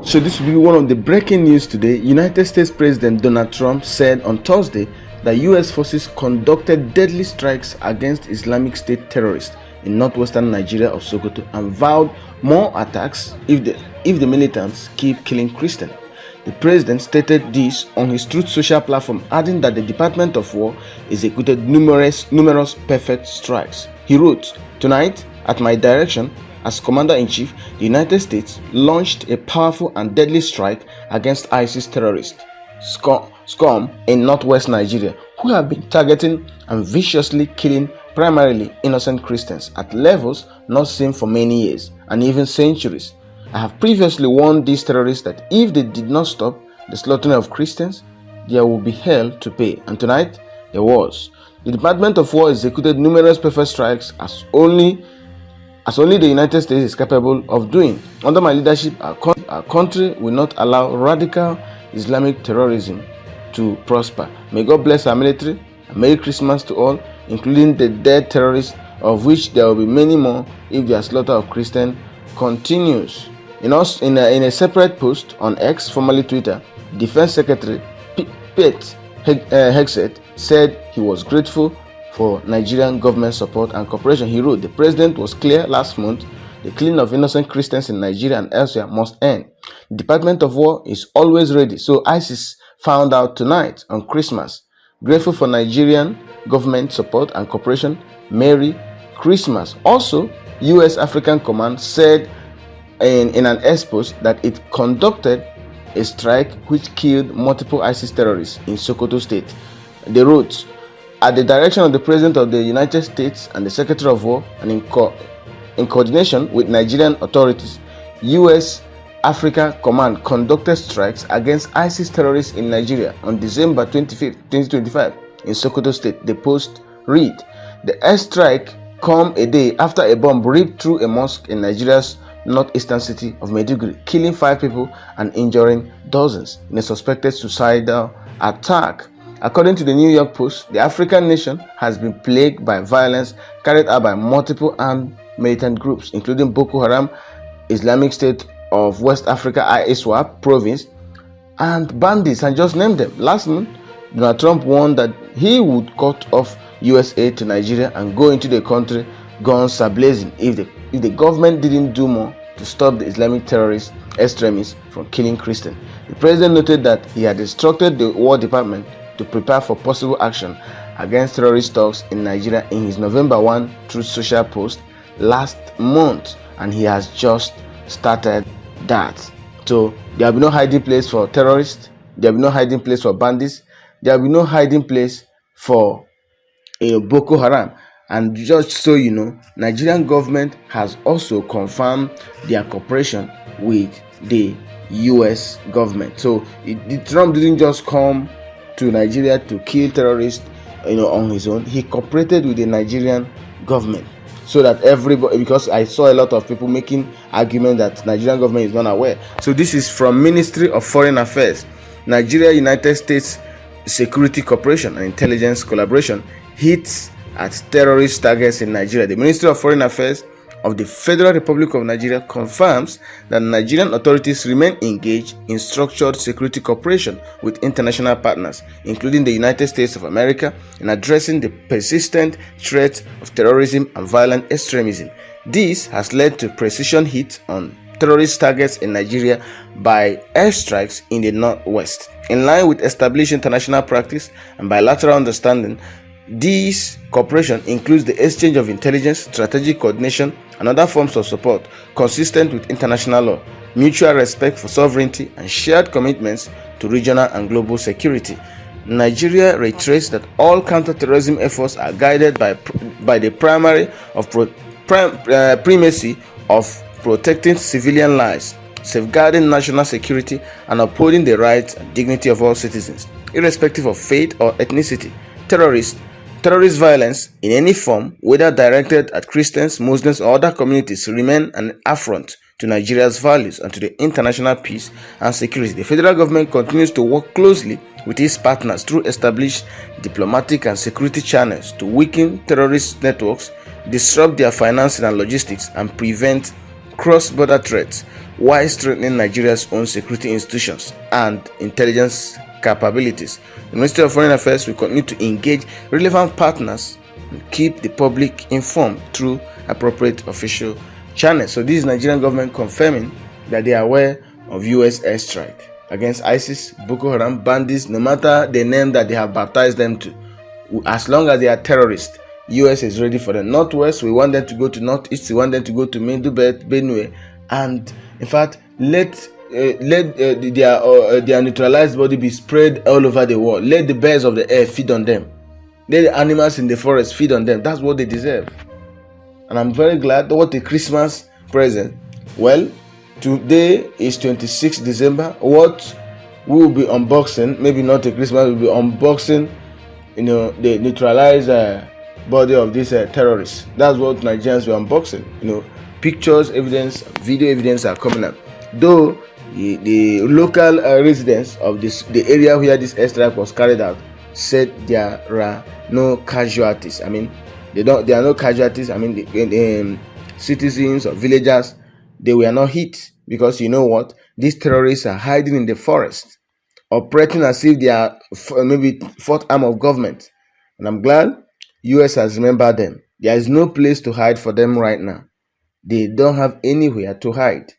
So this will be one of the breaking news today. United States President Donald Trump said on Thursday that US forces conducted deadly strikes against Islamic State terrorists in northwestern Nigeria of Sokoto and vowed more attacks if the militants keep killing Christians. The president stated this on his Truth Social platform, adding that the Department of War executed numerous perfect strikes. He wrote, "Tonight, at my direction, as Commander-in-Chief, the United States launched a powerful and deadly strike against ISIS terrorists, scum in northwest Nigeria, who have been targeting and viciously killing primarily innocent Christians at levels not seen for many years and even centuries. I have previously warned these terrorists that if they did not stop the slaughtering of Christians, there will be hell to pay, and tonight there was." The Department of War executed numerous perfect strikes as only the United States is capable of doing. Under my leadership, our country will not allow radical Islamic terrorism to prosper. May God bless our military, and Merry Christmas to all, including the dead terrorists, of which there will be many more if their slaughter of Christians continues. In a separate post on X, formerly Twitter, Defense Secretary Pete Hegseth said he was grateful for Nigerian government support and cooperation. He wrote, "The president was clear last month. The killing of innocent Christians in Nigeria and elsewhere must end. The Department of War is always ready, so ISIS found out tonight on Christmas. Grateful for Nigerian government support and cooperation. Merry Christmas." Also, U.S. African Command said in an expose that it conducted a strike which killed multiple ISIS terrorists in Sokoto State. They wrote, "At the direction of the President of the United States and the Secretary of War, and in coordination with Nigerian authorities, U.S. Africa Command conducted strikes against ISIS terrorists in Nigeria on December 25, 2025 in Sokoto State." The post read, "The airstrike come a day after a bomb ripped through a mosque in Nigeria's northeastern city of Maiduguri, killing 5 people and injuring dozens in a suspected suicidal attack." According to the New York Post, the African nation has been plagued by violence carried out by multiple armed militant groups, including Boko Haram, Islamic State of West Africa ISWAP province, and bandits, and just name them. Last month, Donald Trump warned that he would cut off US aid to Nigeria and go into the country guns a-blazing if the government didn't do more to stop the Islamic terrorist extremists from killing Christians. The president noted that he had instructed the War Department to prepare for possible action against terrorist talks in Nigeria in his November 1 Truth Social post last month, and he has just started that. So there will be no hiding place for terrorists, there will be no hiding place for bandits, there will be no hiding place for Boko Haram. And just so you know, Nigerian government has also confirmed their cooperation with the US government. So Trump didn't just come to Nigeria to kill terrorists on his own. He cooperated with the Nigerian government so that everybody, because I saw a lot of people making argument that Nigerian government is not aware. So this is from Ministry of Foreign Affairs. Nigeria United States Security Cooperation and Intelligence Collaboration hits at terrorist targets in Nigeria. The Ministry of Foreign Affairs of the Federal Republic of Nigeria confirms that Nigerian authorities remain engaged in structured security cooperation with international partners, including the United States of America, in addressing the persistent threat of terrorism and violent extremism. This has led to precision hits on terrorist targets in Nigeria by airstrikes in the northwest. In line with established international practice and bilateral understanding, this cooperation includes the exchange of intelligence, strategic coordination, and other forms of support consistent with international law, mutual respect for sovereignty, and shared commitments to regional and global security. Nigeria reiterates that all counter-terrorism efforts are guided by the primacy of protecting civilian lives, safeguarding national security, and upholding the rights and dignity of all citizens, irrespective of faith or ethnicity. Terrorist violence in any form, whether directed at Christians, Muslims, or other communities, remain an affront to Nigeria's values and to the international peace and security. The federal government continues to work closely with its partners through established diplomatic and security channels to weaken terrorist networks, disrupt their financing and logistics, and prevent cross-border threats while strengthening Nigeria's own security institutions and intelligence capabilities. The Ministry of Foreign Affairs will continue to engage relevant partners and keep the public informed through appropriate official channels. So this is Nigerian government confirming that they are aware of US airstrike against ISIS, Boko Haram, bandits, no matter the name that they have baptized them to. As long as they are terrorists, US is ready for the Northwest. We want them to go to Northeast. We want them to go to Middle Belt, Benue, and in fact, let their neutralized body be spread all over the world. Let the birds of the air feed on them. Let the animals in the forest feed on them. That's what they deserve. And I'm very glad. What a Christmas present. Well, today is 26th December. What we will be unboxing, maybe not a Christmas, we'll be unboxing, the neutralized body of these terrorists. That's what Nigerians were unboxing. Pictures, evidence, video evidence are coming up. Though the local residents of the area where this airstrike was carried out said there are no casualties. I mean, there are no casualties. I mean, the citizens or villagers, they were not hit, because you know what? These terrorists are hiding in the forest, operating as if they are maybe fourth arm of government. And I'm glad US has remembered them. There is no place to hide for them right now. They don't have anywhere to hide.